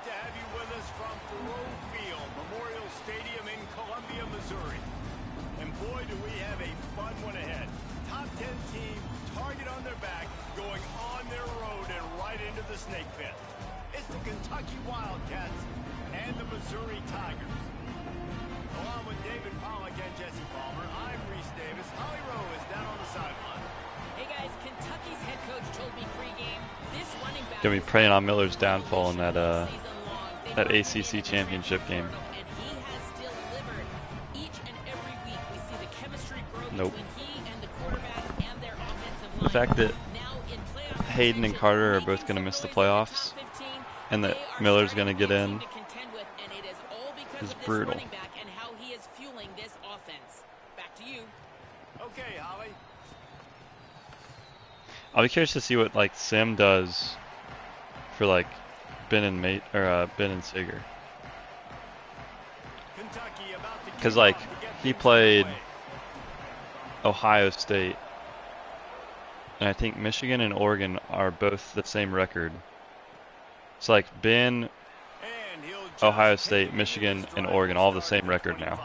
great to have you with us from Thoreau Field, Memorial Stadium in Columbia, Missouri. And boy, do we have a fun one ahead. Top 10 team, target on their back, going on their road and right into the snake pit. It's the Kentucky Wildcats and the Missouri Tigers. Along with David Pollack and Jesse Palmer, I'm Reese Davis. Holly Rowe is down on the sideline. Hey guys, Kentucky's head coach told me pregame this running back. Gonna be praying on Miller's downfall in that ACC championship game. And he has delivered each and every week. We see the chemistry grow Nope. between he and the quarterback and their offensive line. The fact that Now in playoff Hayden and Carter are both gonna miss the playoffs, and that Miller's gonna get in, is brutal. And how he is fueling this offense. Back to you. Okay, Holly. I'll be curious to see what like Sim does for like Ben and Sager, because like he played Ohio State, and I think Michigan and Oregon are both the same record. So like Ben, Ohio State, Michigan, and Oregon all the same record now,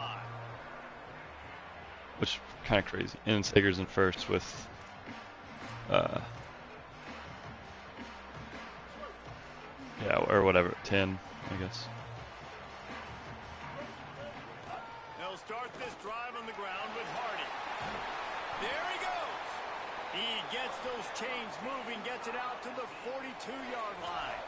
which is kind of crazy. And Sager's in first with yeah, or whatever, 10, I guess. They'll start this drive on the ground with Hardy. There he goes. He gets those chains moving, gets it out to the 42-yard line.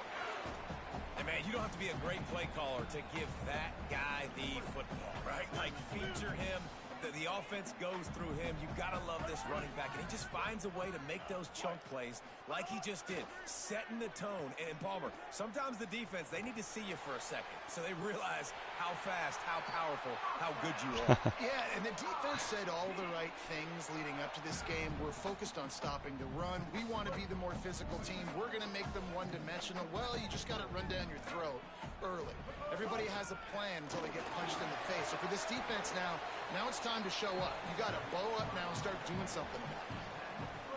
And man, you don't have to be a great play caller to give that guy the football, right? Like, feature him. The offense goes through him. You gotta love this running back, and he just finds a way to make those chunk plays like he just did, setting the tone. And Palmer, sometimes the defense, they need to see you for a second so they realize how fast, how powerful, how good you are. Yeah, and the defense said all the right things leading up to this game. We're focused on stopping the run. We want to be the more physical team. We're going to make them one-dimensional. Well, you just got to run down your throat early. Everybody has a plan until they get punched in the face. So for this defense now it's time to show up. You got to blow up now and start doing something.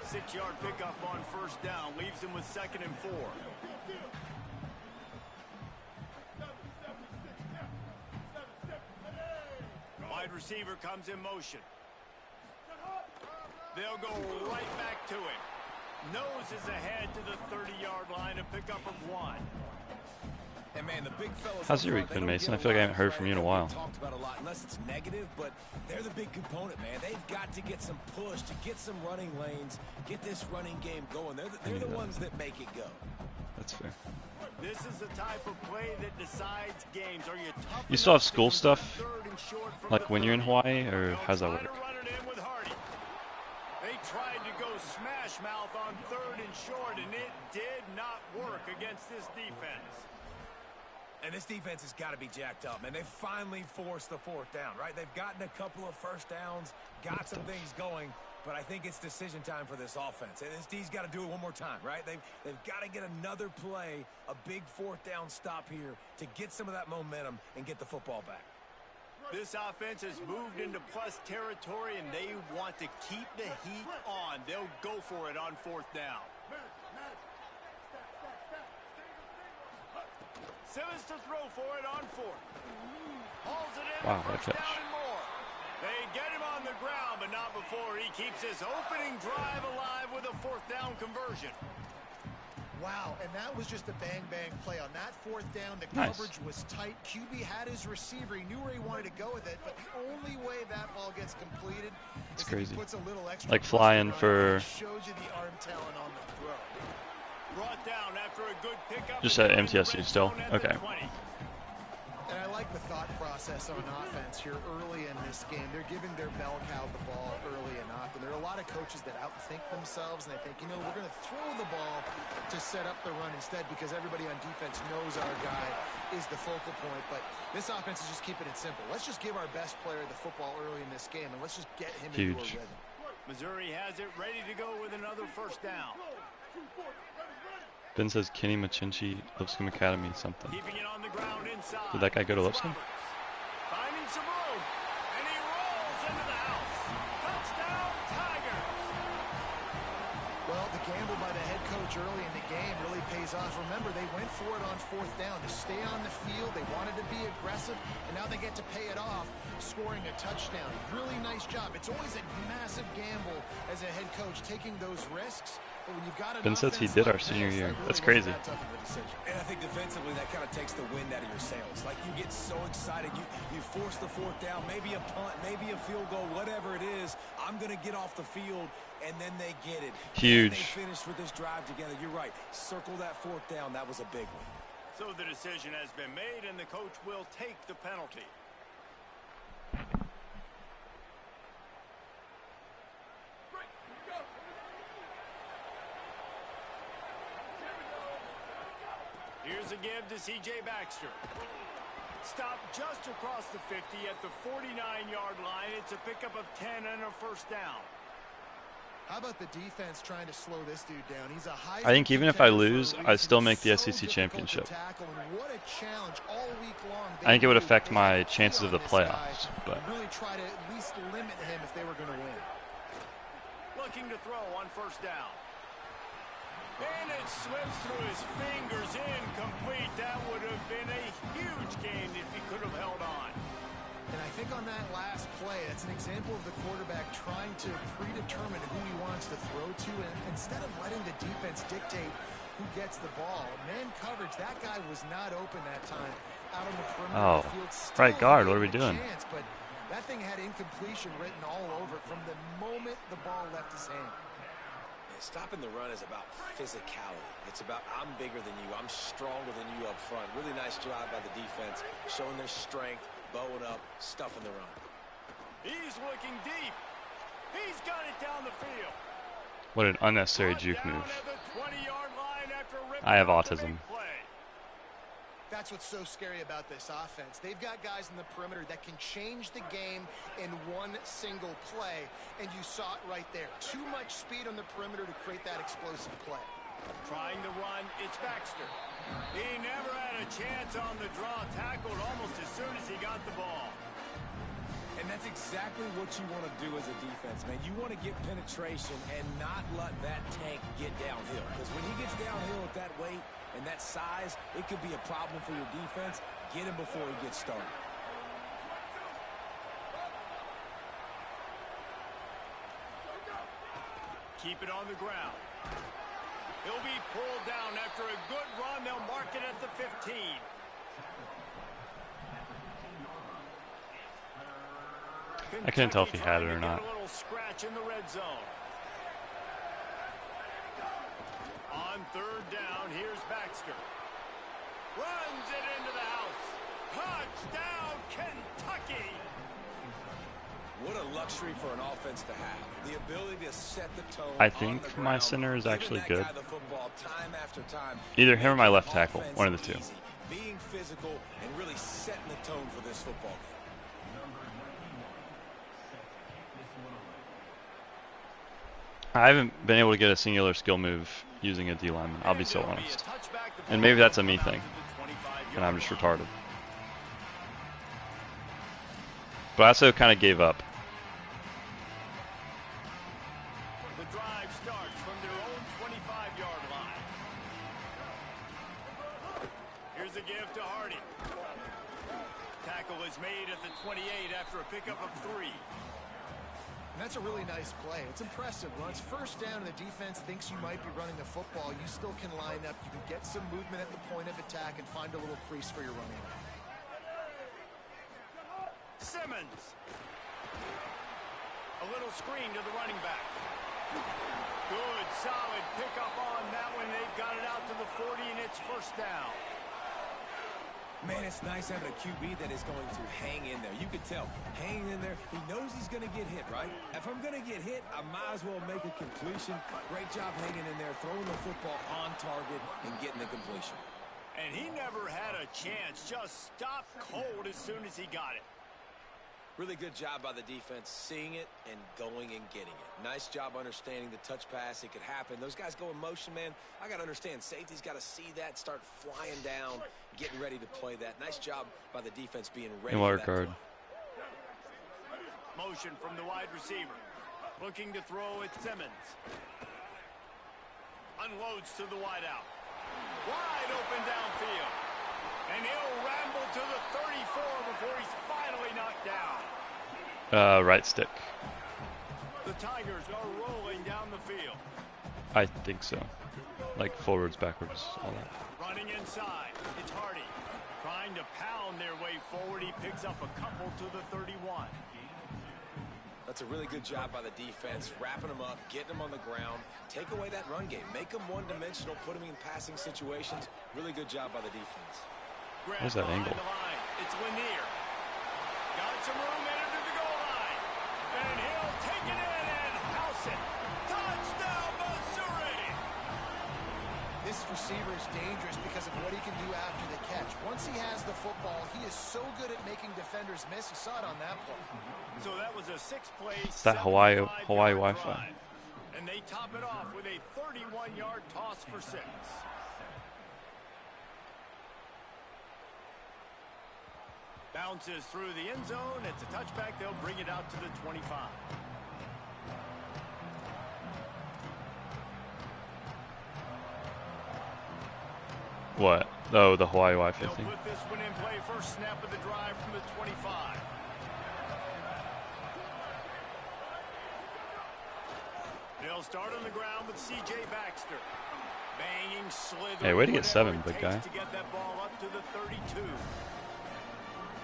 6-yard pickup on first down leaves him with 2nd and 4. Wide receiver comes in motion. They'll go right back to him. Noses ahead to the 30-yard line, a pickup of 1. And man, the big fellas. How's your week been, Mason? I feel like I haven't heard from you in a while. Talked about a lot, unless it's negative, but they're the big component, man. They've got to get some push, to get some running lanes, get this running game going. They're the ones that make it go. That's fair. This is the type of play that decides games. Are you tough? You still have school stuff, like when you're in Hawaii, or how's that work? They tried to go smash mouth on 3rd and short, and it did not work against this defense. And this defense has got to be jacked up, man. They finally forced the 4th down, right? They've gotten a couple of first downs, got some things going, but I think it's decision time for this offense. And this D's got to do it one more time, right? They've got to get another play, a big 4th down stop here to get some of that momentum and get the football back. This offense has moved into plus territory, and they want to keep the heat on. They'll go for it on 4th down. Simmons to throw for it on 4th. Hauls it in. Wow, First that catch. down and more. They get him on the ground, but not before he keeps his opening drive alive with a 4th down conversion. Wow, and that was just a bang-bang play. On that 4th down, the Nice. coverage was tight. QB had his receiver. He knew where he wanted to go with it, but the only way that ball gets completed is crazy. if he puts a little extra Like pressure flying on it. for- It shows you the arm talent on the throw. Brought down after a good pickup. Just at MTSU still? Okay. And I like the thought process on offense here early in this game. They're giving their bell cow the ball early enough. And there are a lot of coaches that outthink themselves, and they think, we're going to throw the ball to set up the run instead because everybody on defense knows our guy is the focal point. But this offense is just keeping it simple. Let's just give our best player the football early in this game, and let's just get him into a rhythm. Missouri has it ready to go with another first down. Ben says Kenny Machinchi, Lipscomb Academy, something. Keeping it on the ground inside. Did that guy go to Lipscomb? Finding some room, and he rolls into the house. Touchdown, Tigers. Well, the gamble by the head coach early in the game really pays off. Remember, they went for it on 4th down to stay on the field. They wanted to be aggressive, and now they get to pay it off, scoring a touchdown. Really nice job. It's always a massive gamble as a head coach taking those risks. But when you've got an Ben says he did our senior year. That's crazy. And I think defensively that kind of takes the wind out of your sails. Like you get so excited, you force the 4th down, maybe a punt, maybe a field goal, whatever it is. I'm going to get off the field, and then they get it. Huge. And they finished with this drive together. You're right. Circle that 4th down. That was a big one. So the decision has been made, and the coach will take the penalty. Here's a give to C.J. Baxter. Stop just across the 50 at the 49-yard line. It's a pickup of 10 and a 1st down. How about the defense trying to slow this dude down? He's a high. I think even if I lose, I still make the SEC championship. What a challenge all week long. I think it would affect my chances of the playoffs, but really try to at least limit him if they were going to win. Looking to throw on 1st down. And it slips through his fingers, incomplete. That would have been a huge gain if he could have held on. And I think on that last play, that's an example of the quarterback trying to predetermine who he wants to throw to, and instead of letting the defense dictate who gets the ball. Man coverage, that guy was not open that time out on the perimeter of the field. Right guard, what are we doing? But that thing had incompletion written all over it from the moment the ball left his hand. Stopping the run is about physicality. It's about I'm bigger than you. I'm stronger than you up front. Really nice job by the defense, showing their strength, bowing up, stuffing the run. He's looking deep. He's got it down the field. What an unnecessary juke move. I have autism. That's what's so scary about this offense. They've got guys in the perimeter that can change the game in one single play, and you saw it right there. Too much speed on the perimeter to create that explosive play. Trying to run, it's Baxter. He never had a chance on the draw, tackled almost as soon as he got the ball. And that's exactly what you want to do as a defense, man. You want to get penetration and not let that tank get downhill. Because when he gets downhill at that weight and that size, it could be a problem for your defense. Get him before he gets started. Keep it on the ground. He'll be pulled down after a good run. They'll mark it at the 15. I couldn't tell if he had it or not. A little scratch in the red zone. On 3rd down, here's Baxter. Runs it into the house. Touchdown, Kentucky! What a luxury for an offense to have. The ability to set the tone. I think my center is actually good. Time after time. Either him or my left tackle, one of the two. Being physical and really setting the tone for this football game. I haven't been able to get a singular skill move using a D lineman, I'll be so honest. And maybe that's a me thing, and I'm just retarded. But I also kind of gave up. The drive starts from their own 25-yard line. Here's a give to Hardy. Tackle is made at the 28 after a pickup of 3. And that's a really nice play. It's impressive. When it's 1st down and the defense thinks you might be running the football, you still can line up. You can get some movement at the point of attack and find a little crease for your running back. Simmons. A little screen to the running back. Good, solid pickup on that one. They've got it out to the 40, and it's 1st down. Man, it's nice having a QB that is going to hang in there. You can tell, hanging in there, he knows he's going to get hit, right? If I'm going to get hit, I might as well make a completion. Great job hanging in there, throwing the football on target and getting the completion. And he never had a chance, just stopped cold as soon as he got it. Really good job by the defense, seeing it and going and getting it. Nice job understanding the touch pass. It could happen. Those guys go in motion, man. I got to understand, safety's got to see that, start flying down, getting ready to play that. Nice job by the defense being ready for that play. Motion from the wide receiver. Looking to throw at Simmons. Unloads to the wideout. Wide open downfield. And he'll ramble to the 34 before he's finally knocked down. Right stick. The Tigers are rolling down the field. I think so. Like forwards, backwards, all that. Running inside. It's Hardy. Trying to pound their way forward. He picks up a couple to the 31. That's a really good job by the defense, wrapping them up, getting them on the ground, take away that run game, make them one-dimensional, put them in passing situations. Really good job by the defense. Where's that angle? It's Lanier. Got some room in to the goal line. And he'll take it in and house it. Touchdown, Missouri! This receiver is dangerous because of what he can do after the catch. Once he has the football, he is so good at making defenders miss. You saw it on that play. So that was a 6-play, It's that Hawaii Wi-Fi. drive. And they top it off with a 31-yard toss for 6. Bounces through the end zone. It's a touchback. They'll bring it out to the 25. What? Oh, the Hawaii Wi-Fi They'll thing. put this one in play. First snap of the drive from the 25. They'll start on the ground with C.J. Baxter. Banging, slithering. Hey, way to get 7, whatever it big guy. takes to get that ball up to the 32.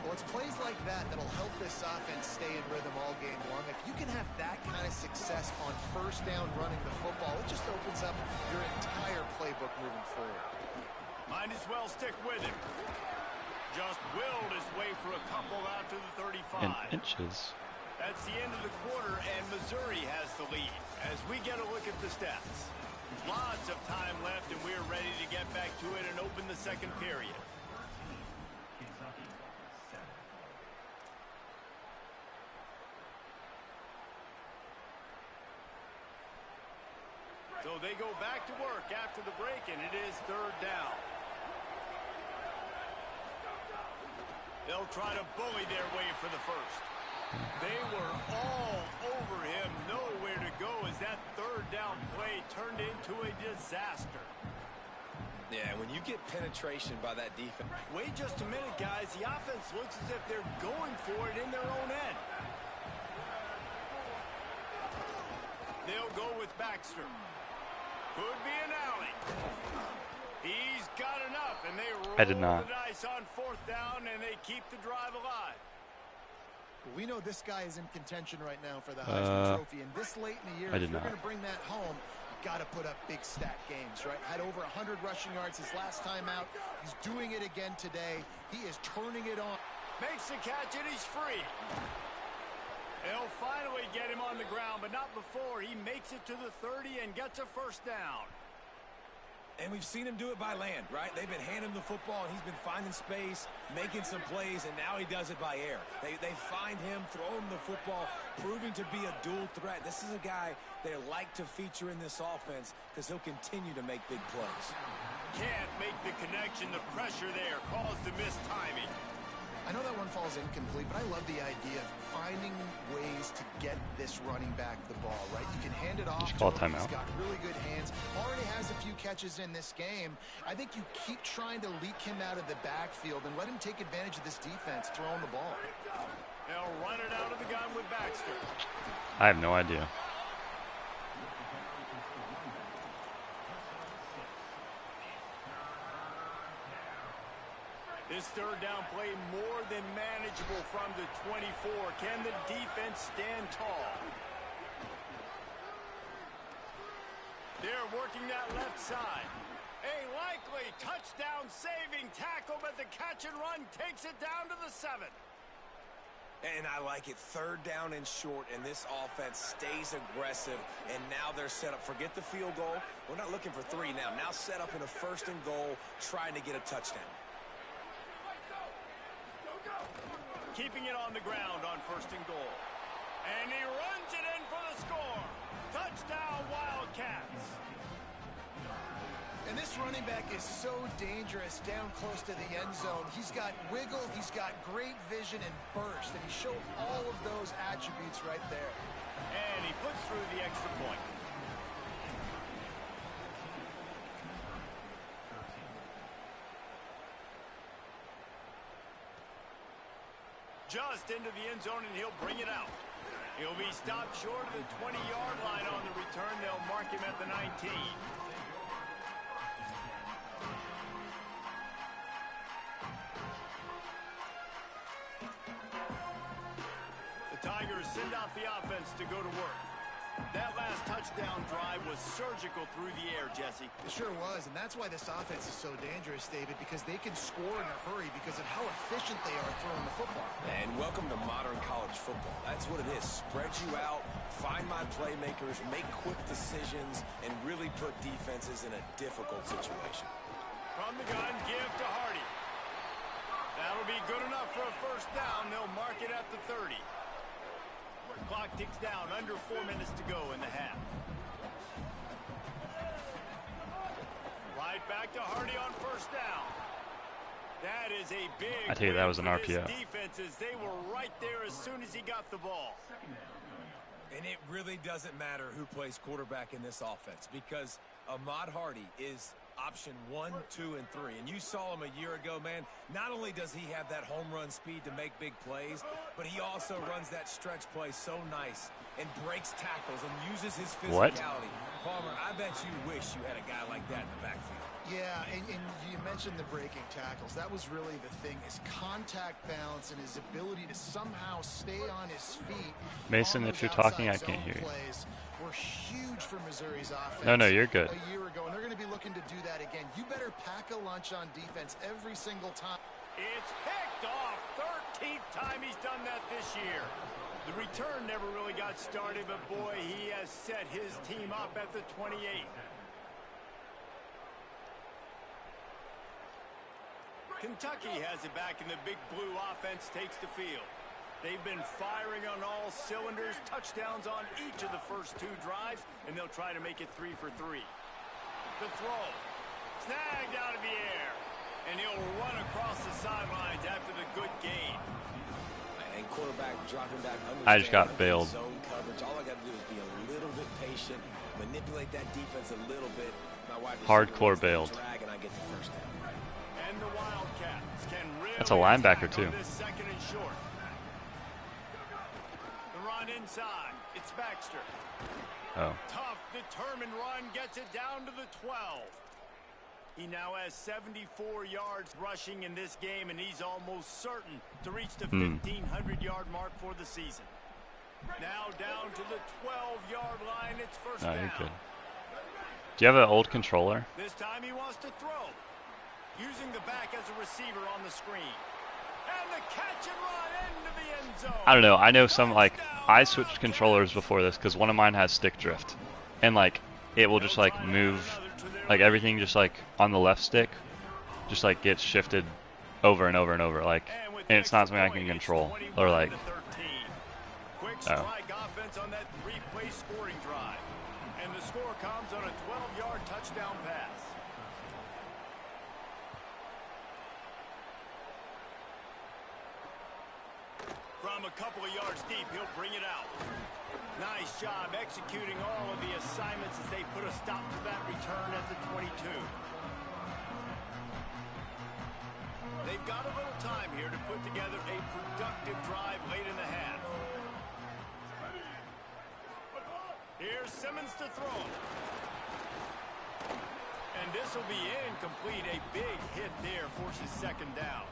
Well, it's plays like that that'll help this offense stay in rhythm all game long. If you can have that kind of success on first down running the football, it just opens up your entire playbook moving forward. Might as well stick with him. Just willed his way for a couple out to the 35. In inches. That's the end of the quarter, and Missouri has the lead. As we get a look at the stats. Lots of time left, and we're ready to get back to it and open the second period. So they go back to work after the break, and it is third down. They'll try to bully their way for the first. They were all over him, nowhere to go as that third down play turned into a disaster. Yeah, when you get penetration by that defense. Wait just a minute, guys. The offense looks as if they're going for it in their own end. They'll go with Baxter. Could be an alley. He's got enough, and they roll the dice on fourth down, and they keep the drive alive. We know this guy is in contention right now for the Heisman Trophy, and this late in the year, if you're going to bring that home, you've got to put up big stat games, right? Had over 100 rushing yards his last time out. He's doing it again today. He is turning it on. Makes the catch, and he's free. They'll finally get him on the ground, but not before he makes it to the 30 and gets a first down. And we've seen him do it by land, right? They've been handing him the football, and he's been finding space, making some plays, and now he does it by air. They find him, throw him the football, proving to be a dual threat. This is a guy they like to feature in this offense because he'll continue to make big plays. Can't make the connection. The pressure there caused the missed timing. I know that one falls incomplete, but I love the idea of finding ways to get this running back the ball, right? You can hand it off to him. He's got really good hands. Already has a few catches in this game. I think you keep trying to leak him out of the backfield and let him take advantage of this defense throwing the ball. They'll run it out of the gun with Baxter. I have no idea. This third down play more than manageable from the 24. Can the defense stand tall? They're working that left side. A likely touchdown-saving tackle, but the catch and run takes it down to the 7. And I like it. Third down and short, and this offense stays aggressive, and now they're set up. Forget the field goal. We're not looking for 3 now. Now set up in a first and goal, trying to get a touchdown. Keeping it on the ground on first and goal. And he runs it in for the score. Touchdown, Wildcats. And this running back is so dangerous down close to the end zone. He's got wiggle, he's got great vision and burst, and he showed all of those attributes right there. And he puts through the extra point. just into the end zone, and he'll bring it out. He'll be stopped short of the 20-yard line on the return. They'll mark him at the 19. The Tigers send out the offense to go to work. That last touchdown drive was surgical through the air, Jesse. It sure was, and that's why this offense is so dangerous, David, because they can score in a hurry because of how efficient they are throwing the football. And welcome to modern college football. That's what it is. Spread you out, find my playmakers, make quick decisions, and really put defenses in a difficult situation. From the gun, give to Hardy. That'll be good enough for a first down. They'll mark it at the 30. Clock ticks down, under 4 minutes to go in the half. Right back to Hardy on first down. That is a big I tell you, that was an win for RPO. this defenses. They were right there as soon as he got the ball. And it really doesn't matter who plays quarterback in this offense because Ahmad Hardy is option 1, 2, and 3. And you saw him a year ago, man. Not only does he have that home run speed to make big plays, but he also runs that stretch play so nice and breaks tackles and uses his physicality. Palmer, I bet you wish you had a guy like that in the backfield. Yeah, and you mentioned the breaking tackles. That was really the thing, his contact balance and his ability to somehow stay on his feet. Mason, if you're talking, I can't hear you. Were huge for Missouri's offense. No, you're good. A year ago, and they're going to be looking to do that again. You better pack a lunch on defense every single time. It's picked off. 13th time he's done that this year. The return never really got started, but boy, he has set his team up at the 28. Kentucky has it back, and the Big Blue offense takes the field. They've been firing on all cylinders, touchdowns on each of the first 2 drives, and they'll try to make it 3 for 3. The throw, snagged out of the air, and he'll run across the sidelines after the good gain. And quarterback dropping back. I just got bailed. Zone coverage. All I got to do is be a little bit patient, manipulate that defense a little bit. My wide receiver Hardcore runs that bailed. drag, and I get the first down. And the Wildcats can really That's a linebacker, attack on too. this second and short. The run inside. It's Baxter. Oh. Tough, determined run gets it down to the 12. He now has 74 yards rushing in this game, and he's almost certain to reach the 1,500-yard mark for the season. Now down to the 12-yard line. It's first No, down. you're good. Do you have an old controller? This time he wants to throw. Using the back as a receiver on the screen. And the catch and run into the end zone. I don't know. I know some, like, I switched controllers before this because one of mine has stick drift. And, like, it will just, like, move, like, everything just, like, on the left stick just, like, gets shifted over and over and over. Like, and it's not something I can control. Or, like, Quick strike offense on that 3-play scoring drive. And the score comes on a 12-yard touchdown pass. From a couple of yards deep, he'll bring it out. Nice job executing all of the assignments as they put a stop to that return at the 22. They've got a little time here to put together a productive drive late in the half. Here's Simmons to throw. And this will be incomplete. A big hit there forces second down.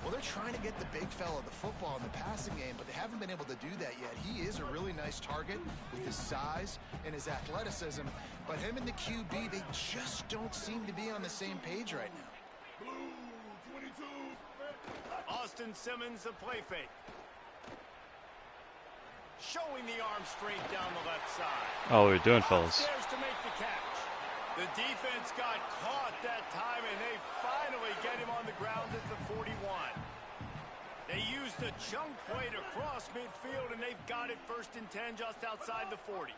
Well, they're trying to get the big fella the football in the passing game, but they haven't been able to do that yet. He is a really nice target with his size and his athleticism, but him and the QB, they just don't seem to be on the same page right now. Austin Simmons, the play fake. Showing the arm strength down the left side. oh, what are we doing, fellas? Upstairs to make the catch. The defense got caught that time, and they finally get him on the ground at the 41. They used a chunk play to cross midfield, and they've got it 1st and 10 just outside the 40.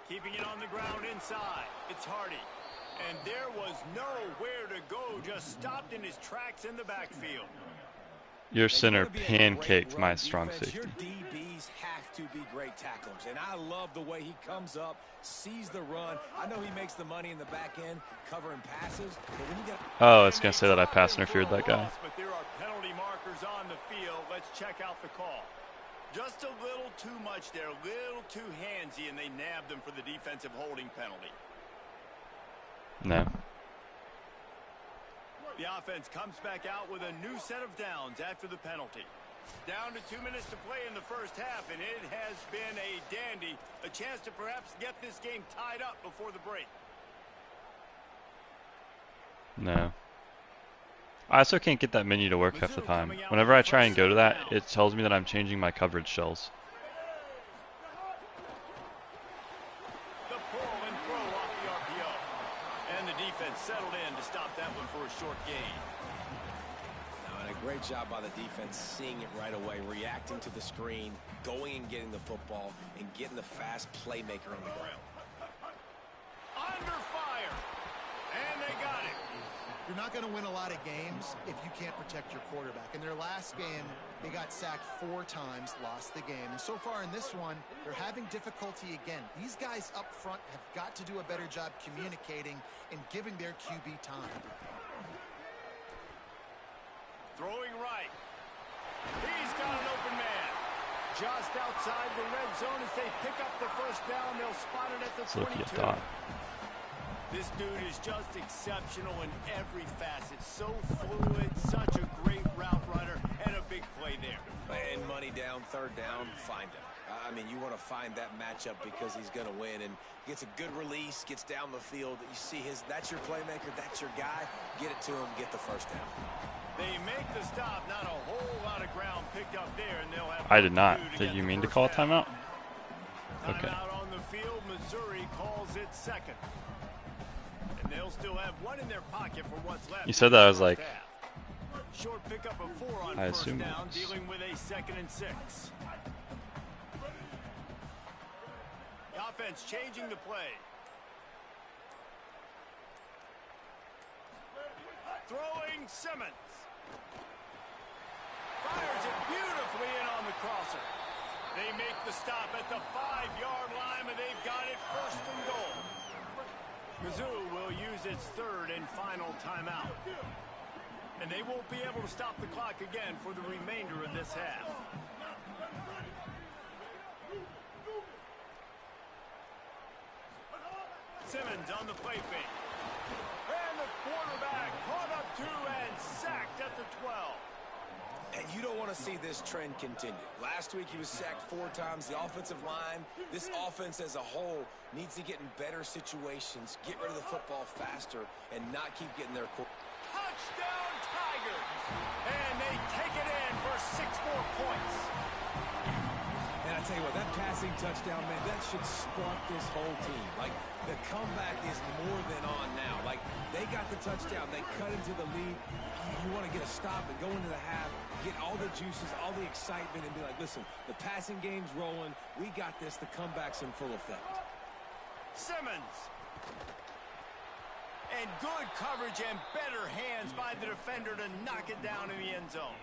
Keeping it on the ground inside. It's Hardy. And there was nowhere to go, just stopped in his tracks in the backfield. Your center pancaked my strong defense, safety. Your DBs have to be great tacklers, and I love the way he comes up, sees the run. I know he makes the money in the back end, covering passes, but when you get... Oh, it's going to say that I pass interfered that guy. But there are penalty markers on the field. Let's check out the call. Just a little too much there, a little too handsy, and they nabbed them for the defensive holding penalty. No. The offense comes back out with a new set of downs after the penalty. Down to 2 minutes to play in the first half, and it has been a dandy. A chance to perhaps get this game tied up before the break. No. I also can't get that menu to work half the time. Whenever I try and go to that, it tells me that I'm changing my coverage shells. The pull and throw off the RPO. And the defense settled in to stop that one for a short gain. And a great job by the defense seeing it right away, reacting to the screen, going and getting the football, and getting the fast playmaker on the ground. Under fire. And they got it. You're not going to win a lot of games if you can't protect your quarterback. In their last game, they got sacked 4 times, lost the game. And so far in this one, they're having difficulty again. These guys up front have got to do a better job communicating and giving their QB time. Throwing right. He's got an open man. Just outside the red zone as they pick up the first down. They'll spot it at the 22. This dude is just exceptional in every facet. So fluid, such a great route runner, and a big play there. And money down, third down, find him. I mean, you want to find that matchup because he's going to win, and gets a good release, gets down the field. You see that's your playmaker, that's your guy. Get it to him, get the first down. They make the stop, not a whole lot of ground picked up there, and they'll have... I did not. Did you mean to call a timeout? Okay. Timeout on the field, Missouri calls it second. And they'll still have one in their pocket for what's left. You said that, I was like... Short pickup of 4 on I first assume down, dealing with a 2nd and 6. The offense changing the play. Throwing Simmons. Fires it beautifully in on the crosser. They make the stop at the 5-yard line, and they've got it first and goal. Mizzou will use its 3rd and final timeout. And they won't be able to stop the clock again for the remainder of this half. Simmons on the play fake. And the quarterback caught up to and sacked at the 12. And you don't want to see this trend continue. Last week he was sacked 4 times. The offensive line, this offense as a whole, needs to get in better situations, get rid of the football faster, and not keep getting their... Touchdown Tigers! And they take it in for 6 more points. And I tell you what, that passing touchdown, man, that should spark this whole team. Like, the comeback is more than on now. Like, they got the touchdown. They cut into the lead. You want to get a stop and go into the half, get all the juices, all the excitement, and be like, listen, the passing game's rolling. We got this. The comeback's in full effect. Simmons. And good coverage and better hands by the defender to knock it down in the end zone.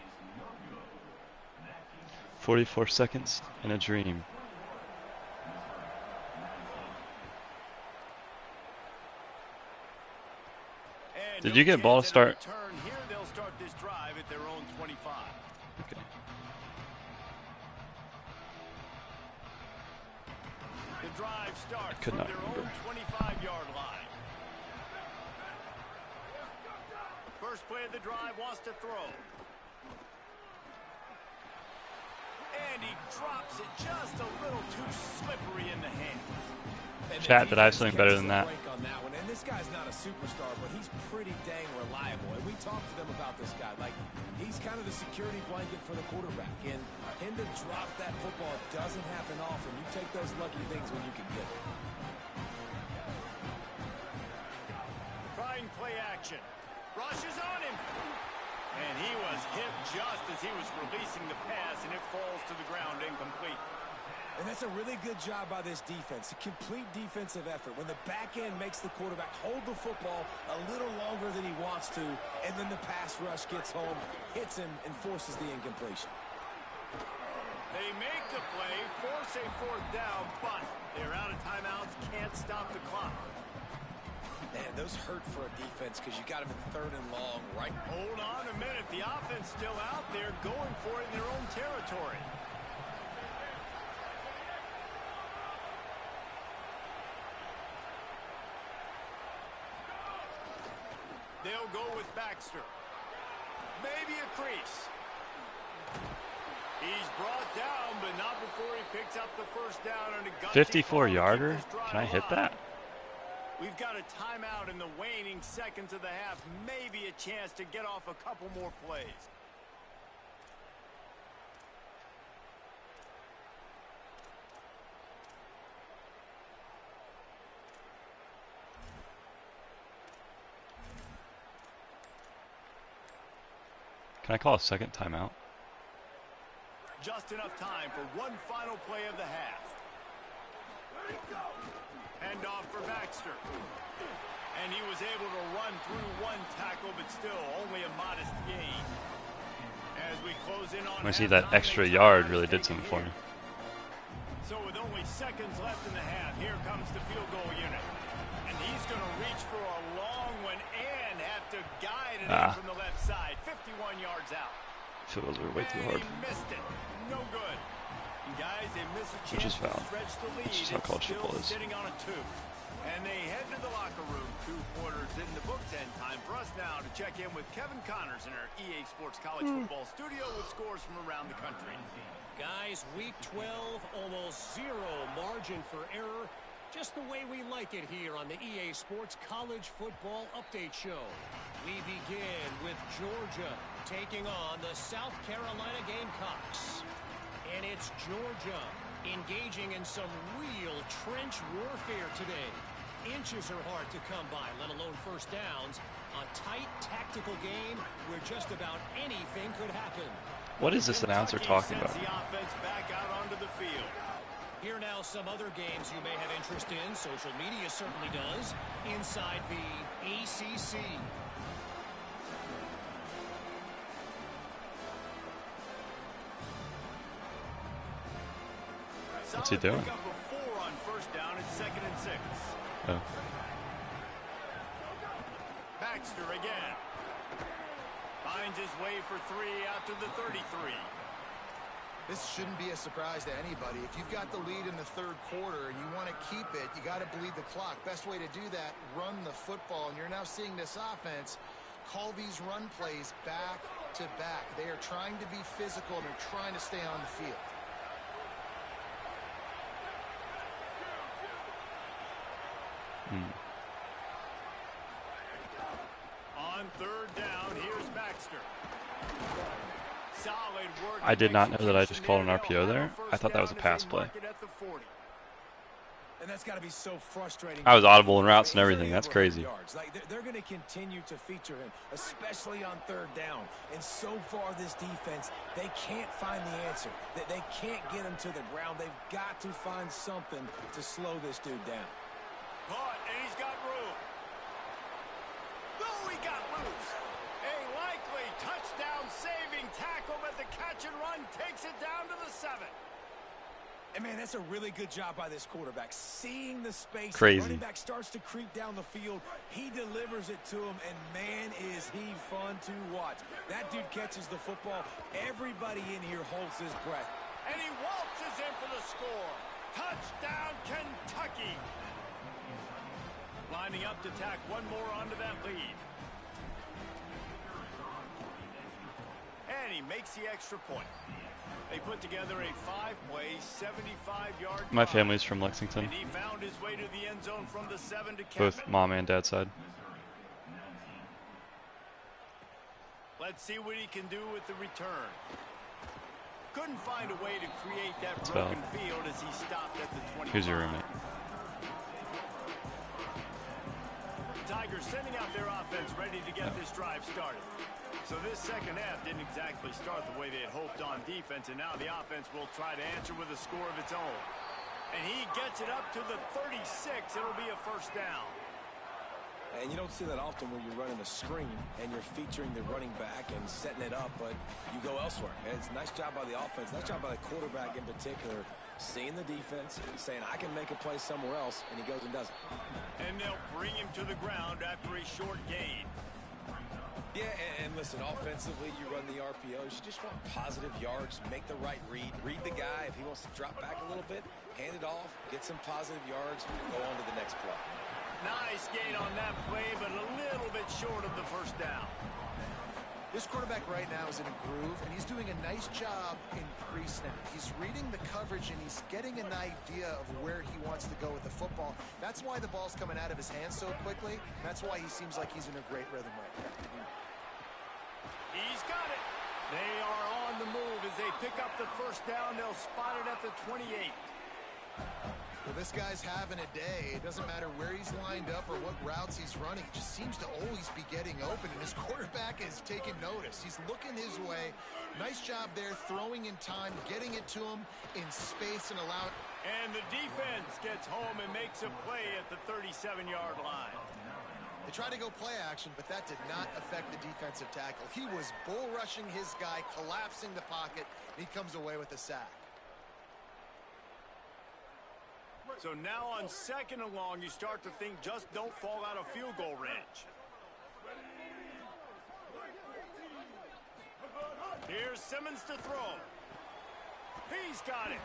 44 seconds in a dream. And Did no you get ball to start? Here they'll start this drive at their own 25. Okay. The drive starts Could from not their remember. own 25-yard line. First play of the drive, wants to throw. And he drops it just a little too slippery in the hands. Chat, did I have something better than that? On that one. And this guy's not a superstar, but he's pretty dang reliable. And we talked to them about this guy. Like, he's kind of the security blanket for the quarterback. And him to drop that football doesn't happen often. You take those lucky things when you can get it. Trying play action. Rushes on him. And he was hit just as he was releasing the pass, and it falls to the ground incomplete. And that's a really good job by this defense, a complete defensive effort. When the back end makes the quarterback hold the football a little longer than he wants to, and then the pass rush gets home, hits him, and forces the incompletion. They make the play, force a fourth down, but they're out of timeouts, can't stop the clock. Man, those hurt for a defense because you got them in 3rd and long, right? Hold on a minute. The offense still out there going for it in their own territory. They'll go with Baxter. Maybe a crease. He's brought down, but not before he picks up the first down on a 54-yarder? Can I hit that? We've got a timeout in the waning seconds of the half. Maybe a chance to get off a couple more plays. Can I call a second timeout? Just enough time for one final play of the half. Hand off for Baxter. And he was able to run through one tackle, but still only a modest gain. As we close in on I see that extra yard really did something for me. So with only seconds left in the half, here comes the field goal unit. And he's going to reach for a long one and have to guide it in from the left side. 51 yards out. Field goals are way too hard. He missed it. No good. And guys, they miss a Which chance is foul. to stretch the lead. Which is how college football is. Sitting on a 2. And they head to the locker room. 2 quarters in the books, and time for us now to check in with Kevin Connors in our EA Sports College Football studio with scores from around the country. Guys, week 12, almost 0 margin for error. Just the way we like it here on the EA Sports College Football Update Show. We begin with Georgia taking on the South Carolina Gamecocks. And it's Georgia engaging in some real trench warfare today. Inches are hard to come by, let alone first downs. A tight tactical game where just about anything could happen. What is this announcer talking about? The offense back out onto the field. Here now some other games you may have interest in. Social media certainly does. Inside the ACC. What's he doing? Pick up a 4 on first down. It's 2nd and 6. Oh. Baxter again. Finds his way for 3 out to the 33. This shouldn't be a surprise to anybody. If you've got the lead in the 3rd quarter and you want to keep it, you got to bleed the clock. Best way to do that, run the football. And you're now seeing this offense call these run plays back to back. They are trying to be physical and they're trying to stay on the field. On 3rd down, here's Baxter. Solid work. I did not know that I just called an RPO there. I thought that was a pass play. And that's got to be so frustrating. I was audible in routes and everything. That's crazy. Like they're going to continue to feature him, especially on 3rd down. And so far, this defense, they can't find the answer. They can't get him to the ground. They've got to find something to slow this dude down. Caught, and he's got room. Oh, he got loose. A likely touchdown-saving tackle, but the catch and run takes it down to the 7. And, man, that's a really good job by this quarterback. Seeing the space. Crazy. Running back starts to creep down the field. He delivers it to him, and, man, is he fun to watch. That dude catches the football. Everybody in here holds his breath. And he waltzes in for the score. Touchdown, Kentucky. Lining up to tack one more onto that lead. And he makes the extra point. They put together a 5-play, 75-yard. My family's from Lexington. And he found his way to the end zone from the 7 to cap Both it. mom and dad side. Let's see what he can do with the return. Couldn't find a way to create that That's broken valid. field as he stopped at the 25. Who's your roommate? Tigers sending out their offense ready to get this drive started. So this second half didn't exactly start the way they had hoped on defense, and now the offense will try to answer with a score of its own. And he gets it up to the 36. It'll be a first down. And you don't see that often where you're running a screen and you're featuring the running back and setting it up, but you go elsewhere. And it's a nice job by the offense, nice job by the quarterback in particular, seeing the defense, saying, I can make a play somewhere else, and he goes and does it. And they'll bring him to the ground after a short gain. Yeah, and listen, offensively, you run the RPOs. You just want positive yards, make the right read the guy. If he wants to drop back a little bit, hand it off, get some positive yards, and go on to the next play. Nice gain on that play, but a little bit short of the first down. This quarterback right now is in a groove, and he's doing a nice job in pre-snap. He's reading the coverage, and he's getting an idea of where he wants to go with the football. That's why the ball's coming out of his hands so quickly. That's why he seems like he's in a great rhythm right now. He's got it. They are on the move as they pick up the first down. They'll spot it at the 28. Well, this guy's having a day. It doesn't matter where he's lined up or what routes he's running. He just seems to always be getting open, and his quarterback is taking notice. He's looking his way. Nice job there, throwing in time, getting it to him in space and allowing. And the defense gets home and makes a play at the 37-yard line. They tried to go play action, but that did not affect the defensive tackle. He was bull rushing his guy, collapsing the pocket, and he comes away with a sack. So now on second and long, you start to think just don't fall out of field goal range. Here's Simmons to throw. He's got it.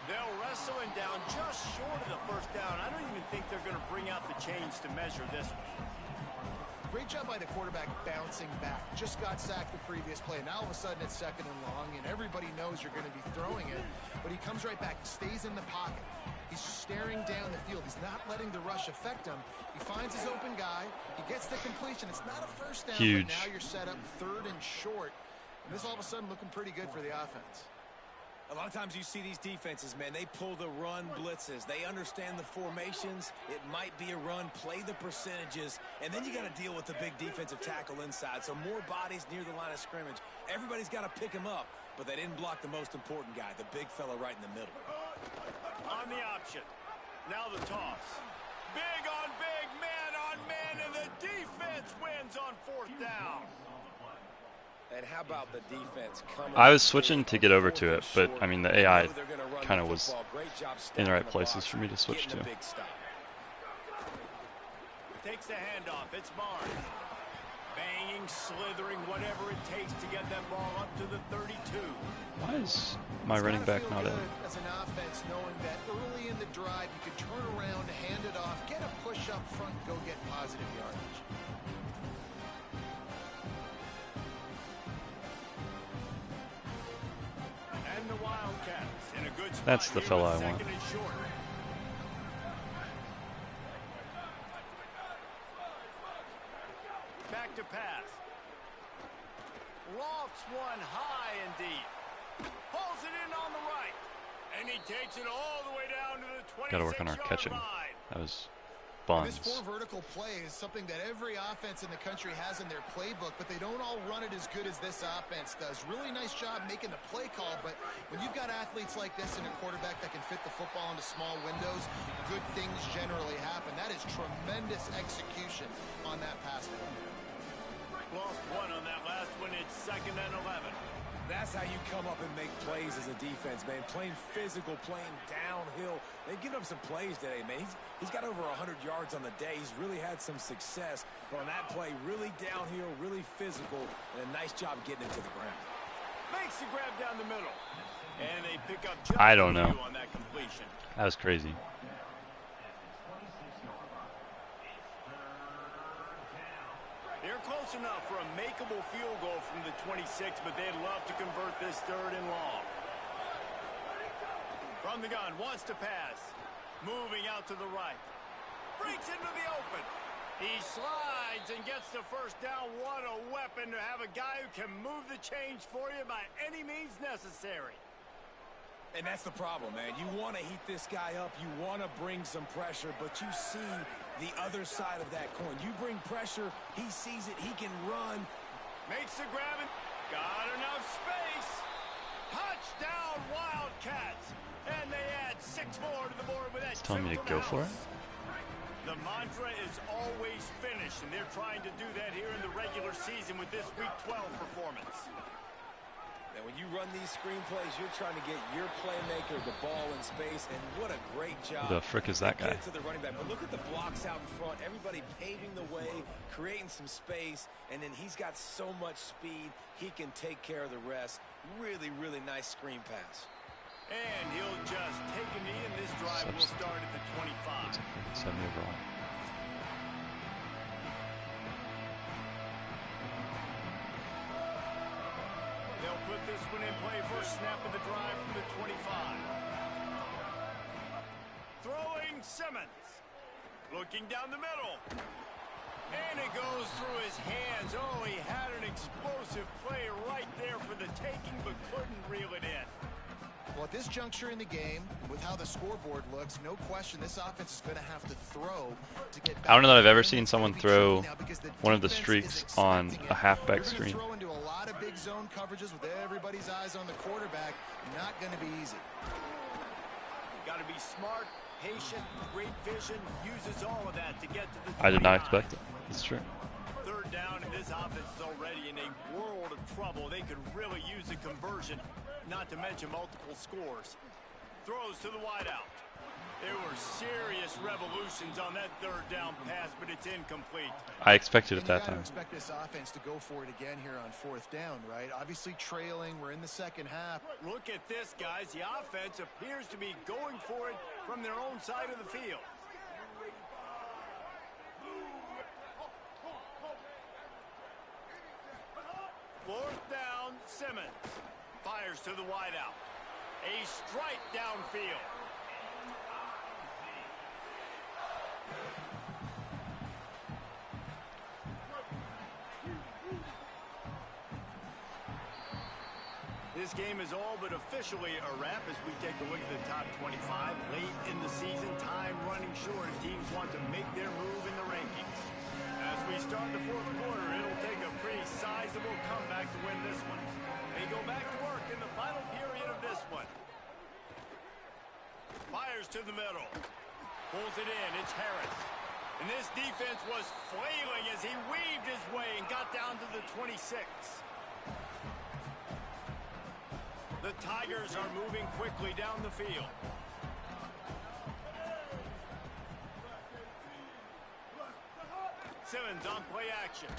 They'll wrestle him down just short of the first down. I don't even think they're going to bring out the chains to measure this one. Great job by the quarterback bouncing back. Just got sacked the previous play. Now all of a sudden it's second and long, and everybody knows you're going to be throwing it. But he comes right back, stays in the pocket. He's staring down the field. He's not letting the rush affect him. He finds his open guy. He gets the completion. It's not a first down, Huge. but now you're set up third and short. And this all of a sudden looking pretty good for the offense. A lot of times you see these defenses, man, they pull the run blitzes. They understand the formations. It might be a run, play the percentages, and then you got to deal with the big defensive tackle inside. So more bodies near the line of scrimmage. Everybody's got to pick him up, but they didn't block the most important guy, the big fella right in the middle. On the option. Now the toss. Big on big, man on man, and the defense wins on fourth down. And how about the defense coming? I was switching to get over to it, but I mean the AI kind of was in the right places for me to switch to. Takes the handoff. It's Barnes. Banging, slithering, whatever it takes to get that ball up to the 32. Why is my running back not in? As an offense, knowing that early in the drive you can turn around, hand it off, get a push up front, go get positive yardage. And the Wildcats in a good spot. That's the fella I want. Second and short. Back to pass. Lofts one high and deep. Pulls it in on the right. And he takes it all the way down to the 26-yard line. Got to work on our catching. That was This buns. 4 vertical play is something that every offense in the country has in their playbook, but they don't all run it as good as this offense does. Really nice job making the play call, but when you've got athletes like this and a quarterback that can fit the football into small windows, good things generally happen. That is tremendous execution on that pass play. Lost one on that last one. It's second and 11. That's how you come up and make plays as a defense, man. Playing physical, playing downhill. They've given up some plays today, man. He's got over 100 yards on the day. He's really had some success. But on that play, really downhill, really physical, and a nice job getting it to the ground. Makes the grab down the middle. And they pick up just I don't know. on that completion. That was crazy. They're close enough for a makeable field goal from the 26, but they'd love to convert this third and long. From the gun, wants to pass. Moving out to the right. Breaks into the open. He slides and gets the first down. What a weapon to have a guy who can move the chains for you by any means necessary. And that's the problem, man. You want to heat this guy up. You want to bring some pressure, but you see the other side of that coin. You bring pressure, he sees it, he can run. Makes the grab and got enough space. Touchdown, Wildcats. And they add 6 more to the board with that. It's telling me to go for it? The mantra is always finish, and they're trying to do that here in the regular season with this Week 12 performance. And when you run these screenplays, you're trying to get your playmaker the ball in space, and what a great job. The frick is that guy? Get to the running back, but look at the blocks out in front. Everybody paving the way, creating some space, and then he's got so much speed, he can take care of the rest. Really, really nice screen pass. And he'll just take a knee, and this drive will start at the 25. 70 overall. They'll put this one in play. First snap of the drive from the 25. Throwing Simmons. Looking down the middle. And it goes through his hands. Oh, he had an explosive play right there for the taking, but couldn't reel it in. Well, at this juncture in the game, with how the scoreboard looks, no question this offense is going to have to throw to get back. I don't know that I've ever seen someone throw one of the streaks on a halfback screen. Throw into a lot of big zone coverages with everybody's eyes on the quarterback. Not going to be easy. Got to be smart, patient, great vision. Uses all of that to get to the 29. I did not expect it. It's true. Third down, and this offense is already in a world of trouble. They could really use a conversion, not to mention multiple scores. Throws to the wideout. There were serious revolutions on that third down pass, but it's incomplete. I expected it that You time. expect this offense to go for it again here on fourth down, right? Obviously trailing. We're in the second half. Look at this, guys. The offense appears to be going for it from their own side of the field. Fourth down, Simmons. Fires to the wideout. A strike downfield. This game is all but officially a wrap as we take a look at the top 25. Late in the season, time running short as teams want to make their move in the rankings. As we start the fourth quarter, it'll take a pretty sizable comeback to win this one. They go back to work in the final period of this one. Fires to the middle. Pulls it in. It's Harris. And this defense was flailing as he weaved his way and got down to the 26. The Tigers are moving quickly down the field. Simmons on play action.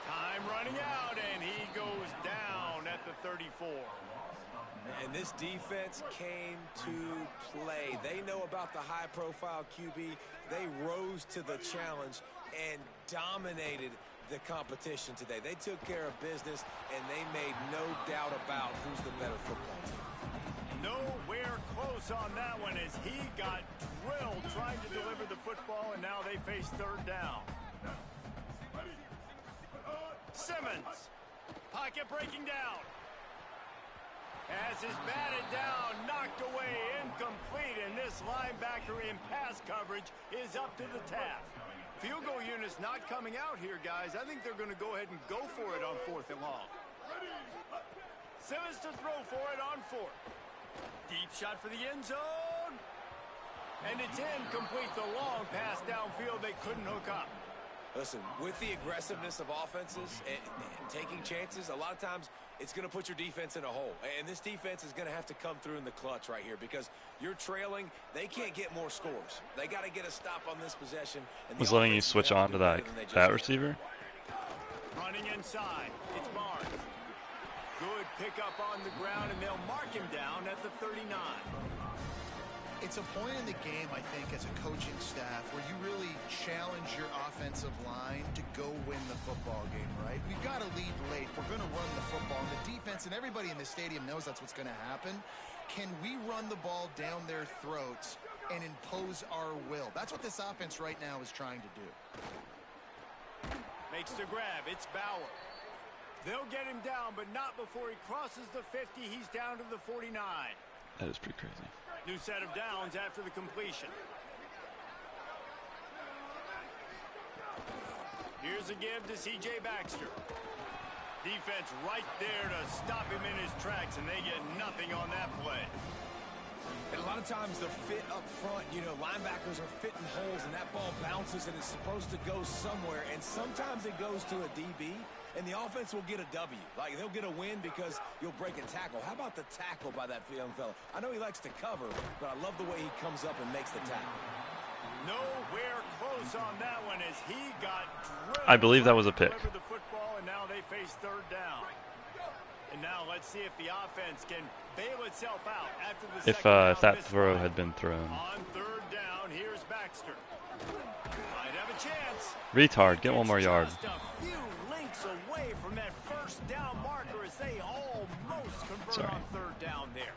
Time running out, and he goes down at the 34. And this defense came to play. They know about the high-profile QB. They rose to the challenge and dominated the competition today. They took care of business, and they made no doubt about who's the better football team. Nowhere close on that one as he got drilled trying to deliver the football, and now they face third down. Simmons, pocket breaking down. As is batted down, knocked away, incomplete, and this linebacker in pass coverage is up to the task. Field goal unit's not coming out here, guys. I think they're going to go ahead and go for it on fourth and long. Simmons to throw for it on fourth. Deep shot for the end zone. And it's incomplete. The long pass downfield, they couldn't hook up. Listen, with the aggressiveness of offenses and taking chances, a lot of times it's going to put your defense in a hole. And this defense is going to have to come through in the clutch right here because you're trailing. They can't get more scores. They got to get a stop on this possession. And Was letting you switch on to that receiver? Running inside. It's Barnes. Good pickup on the ground, and they'll mark him down at the 39. It's a point in the game, I think, as a coaching staff where you really challenge your offensive line to go win the football game, right? We've got to lead late. We're going to run the football. And the defense and everybody in the stadium knows that's what's going to happen. Can we run the ball down their throats and impose our will? That's what this offense right now is trying to do. Makes the grab. It's Bauer. They'll get him down, but not before he crosses the 50. He's down to the 49. That is pretty crazy. New set of downs after the completion. Here's a give to C.J. Baxter. Defense right there to stop him in his tracks, and they get nothing on that play. And a lot of times the fit up front, you know, linebackers are fitting holes and that ball bounces and it's supposed to go somewhere. And sometimes it goes to a DB and the offense will get a W. Like they'll get a win because you'll break a tackle. How about the tackle by that young fella? I know he likes to cover, but I love the way he comes up and makes the tackle. Nowhere close on that one as he got drilled. I believe that was a pick. The football, and now they face third down. And now let's see if the offense can bail itself out after the If that throw had been thrown. On third down, here's Baxter. Might have a chance. Retard, get one more yard. Just a few links away from that first down marker as they almost convert on third down there.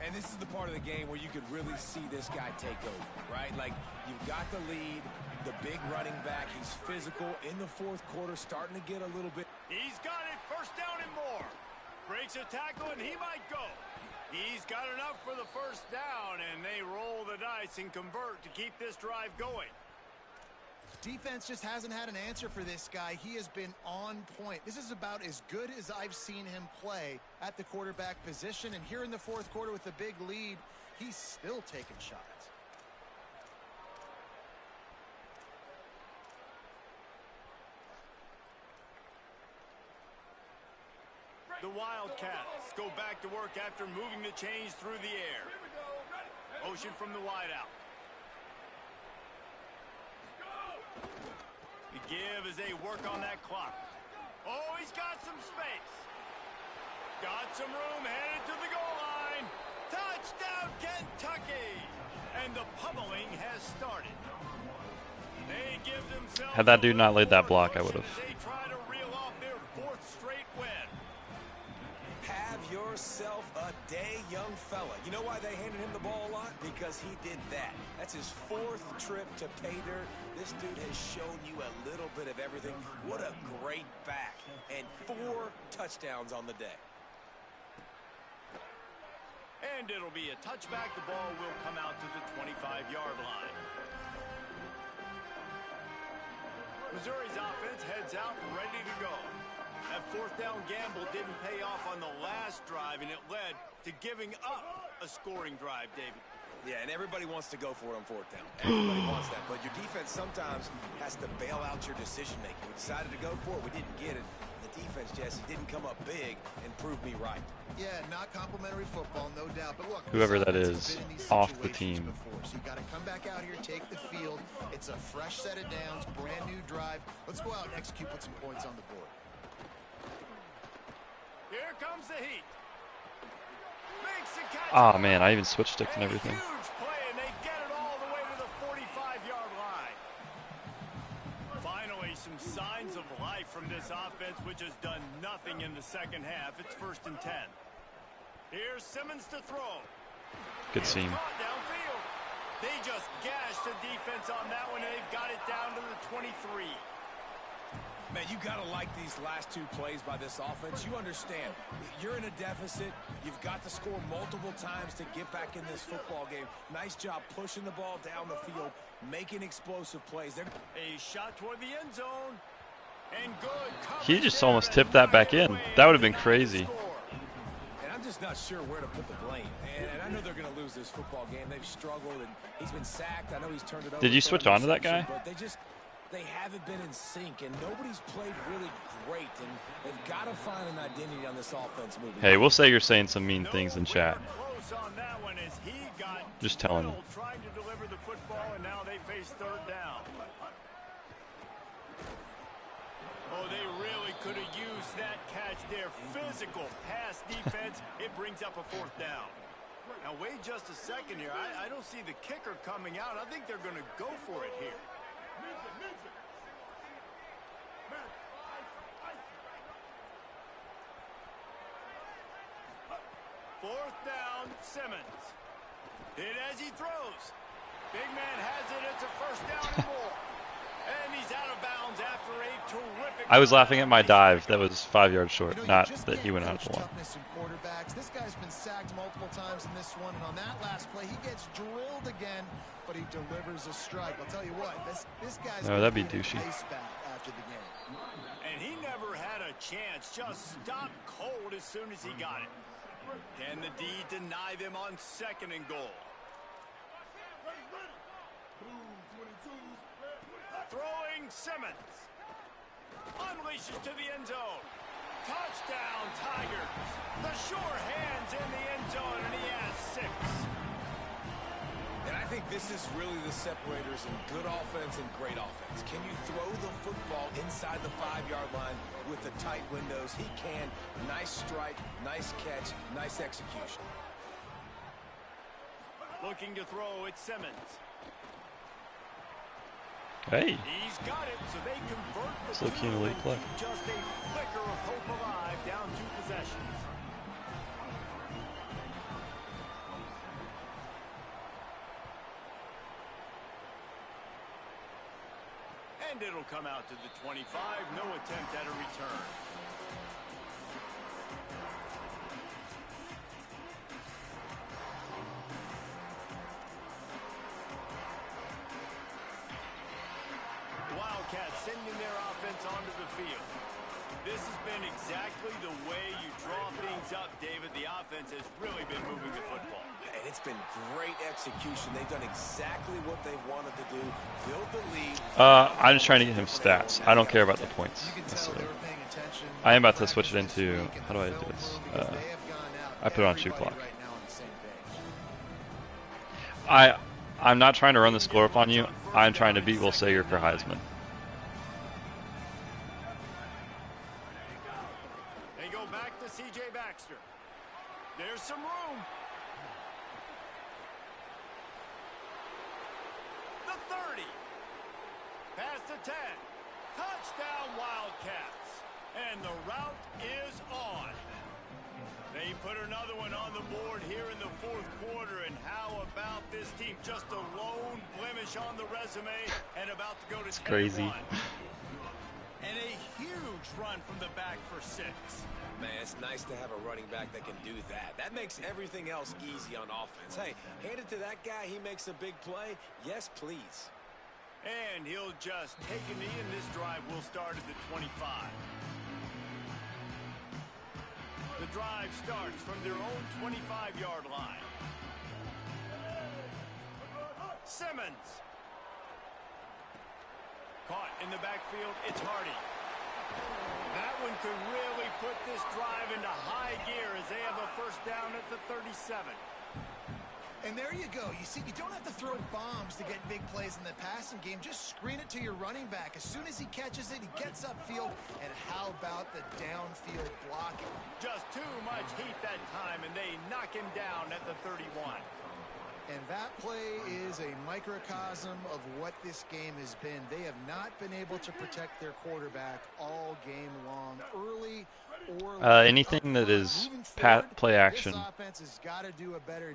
And this is the part of the game where you could really see this guy take over, right? Like, you've got the lead, the big running back. He's physical in the fourth quarter, starting to get a little bit. He's got it, first down and more. Breaks a tackle, and he might go. He's got enough for the first down, and they roll the dice and convert to keep this drive going. Defense just hasn't had an answer for this guy. He has been on point. This is about as good as I've seen him play at the quarterback position. And here in the fourth quarter with a big lead, he's still taking shots. The Wildcats go back to work after moving the chains through the air. Motion from the wideout. The give as they work on that clock. Oh, he's got some space. Got some room, headed to the goal line. Touchdown, Kentucky! And the pummeling has started. They give themselves. Had that dude not laid that block, I would have. They try to reel off their fourth straight win. Have yourself a day, young fella. You know why they handed him the ball a lot? Because he did that. That's his fourth trip to pay dirt. This dude has shown you a little bit of everything. What a great back. And 4 touchdowns on the day. And it'll be a touchback. The ball will come out to the 25-yard line. Missouri's offense heads out ready to go. That fourth down gamble didn't pay off on the last drive, and it led to giving up a scoring drive, David. Yeah, and everybody wants to go for it on fourth down. Everybody wants that. But your defense sometimes has to bail out your decision-making. We decided to go for it. We didn't get it. The defense, Jesse, didn't come up big and prove me right. Yeah, not complimentary football, no doubt. But look, whoever that is, off the team. Before, so you got to come back out here, take the field. It's a fresh set of downs, brand new drive. Let's go out and execute, put some points on the board. Here comes the heat. Makes the catch. Ah, man, I even switched sticks and everything. Huge play, and they get it all the way to the 45-yard line. Finally, some signs of life from this offense, which has done nothing in the second half. It's 1st and 10. Here's Simmons to throw. Good seam. Downfield. They just gashed the defense on that one, and they've got it down to the 23. Man, you got to like these last 2 plays by this offense. You understand, you're in a deficit. You've got to score multiple times to get back in this football game. Nice job pushing the ball down the field, making explosive plays. A shot toward the end zone. And good coverage. He just almost tipped that back in. That would have been crazy. And I'm just not sure where to put the blame. And I know they're going to lose this football game. They've struggled, and he's been sacked. I know he's turned it over. Did you switch on to that guy? But they haven't been in sync, and nobody's played really great, and they've got to find an identity on this offense moving. Hey, we'll say you're saying some mean things in chat. Just telling you. Trying to deliver the football, and now they face third down. Oh, they really could have used that catch there. Physical pass defense. It brings up a 4th down. Now, wait just a second here. I don't see the kicker coming out. I think they're going to go for it here. Fourth down, Simmons. Hit as he throws. Big man has it. It's a first down and more. And he's out of bounds after a terrific. I was laughing at my dive that was 5 yards short, not that he went out of the one. This guy's been sacked multiple times in this one, and on that last play, he gets drilled again, but he delivers a strike. I'll tell you what, this guy's no, that'd be douchey. After the game. And he never had a chance. Just stopped cold as soon as he got it. Can the D deny them on 2nd and goal? Throwing Simmons. Unleashes to the end zone. Touchdown, Tigers. The sure hands in the end zone, and he has 6. And I think this is really the separators in good offense and great offense. Can you throw the football inside the 5-yard line with the tight windows? He can. Nice strike, nice catch, nice execution. Looking to throw, it's Simmons. Hey. He's got it, so they convert the It's looking a late play. just a flicker of hope alive, down 2 possessions. And it'll come out to the 25, no attempt at a return. Wildcats sending their offense onto the field. This has been exactly the way you draw things up, David. The offense has really been moving the football. And it's been great execution. They've done exactly what they've wanted to do. Build the lead. I'm just trying to get him stats. I don't care about the points necessarily. I am about to switch it into, how do I do this? I put it on shoe clock. I'm not trying to run the score up on you. I'm trying to beat Will Sager for Heisman. They go back to C.J. Baxter. There's some room. The 30. Past the 10. Touchdown, Wildcats. And the route is on. They put another one on the board here in the 4th quarter. And how about this team? Just a lone blemish on the resume and about to go to 10-1. Crazy. And a huge run from the back for 6. Man, it's nice to have a running back that can do that. That makes everything else easy on offense. Hey, hand it to that guy. He makes a big play. Yes, please. And he'll just take a knee, and this drive will start at the 25. The drive starts from their own 25-yard line. Simmons. Caught in the backfield, it's Hardy. That one could really put this drive into high gear as they have a first down at the 37. And there you go. You see, you don't have to throw bombs to get big plays in the passing game. Just screen it to your running back. As soon as he catches it, he gets upfield. And how about the downfield blocking? Just too much heat that time, and they knock him down at the 31. And that play is a microcosm of what this game has been. They have not been able to protect their quarterback all game long, early or late. Anything that is play action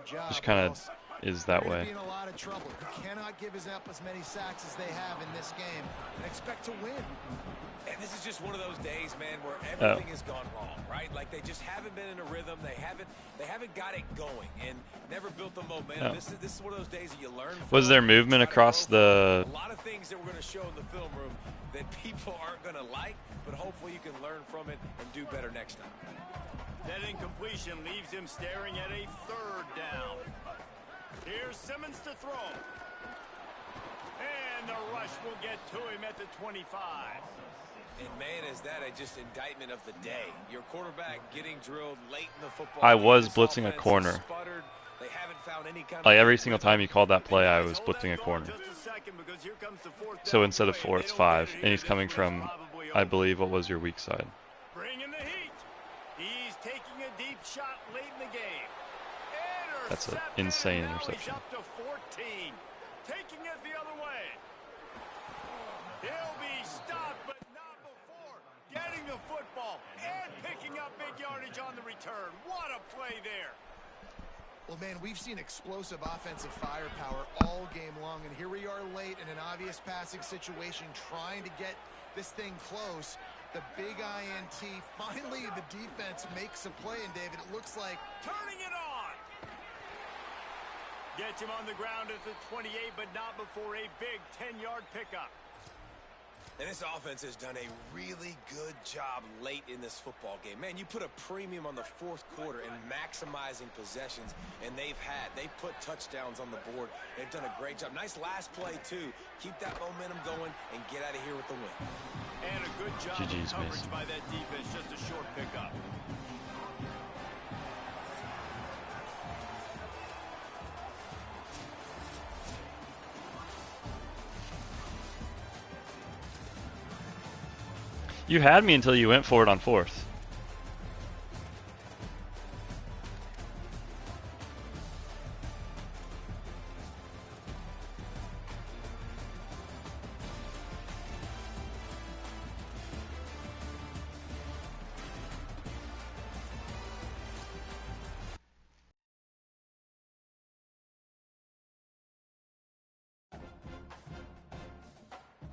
just kind of is that way. In a lot of trouble. You cannot give up as many sacks as they have in this game and expect to win. And this is just one of those days, man, where everything has gone wrong, right? Like they just haven't been in a rhythm. They haven't got it going and never built the momentum. This is one of those days that you learn from. Was there movement across the... A lot of things that we're going to show in the film room that people aren't going to like, but hopefully you can learn from it and do better next time. That incompletion leaves him staring at a 3rd down. Here's Simmons to throw. And the rush will get to him at the 25. And man, is that just indictment of the day. Your quarterback getting drilled late in the football. I was blitzing a corner. They haven't found any kind Like of every single time you called that play, I was blitzing a corner. So instead of 4, it's 5. And he's coming from, I believe, what was your weak side? Bring in the heat. He's taking a deep shot late in the game. That's an insane interception. Up to 14. Taking it the other way. He'll be stopped, but not before getting the football and picking up big yardage on the return. What a play there. Well, man, we've seen explosive offensive firepower all game long, and here we are late in an obvious passing situation trying to get this thing close. The big INT, finally the defense makes a play, and David, it looks like turning it on. Gets him on the ground at the 28, but not before a big 10-yard pickup. And this offense has done a really good job late in this football game. Man, you put a premium on the fourth quarter and maximizing possessions, and they've put touchdowns on the board. They've done a great job. Nice last play, too. Keep that momentum going and get out of here with the win. And a good job of coverage by that defense. Just a short pickup. You had me until you went for it on fourth.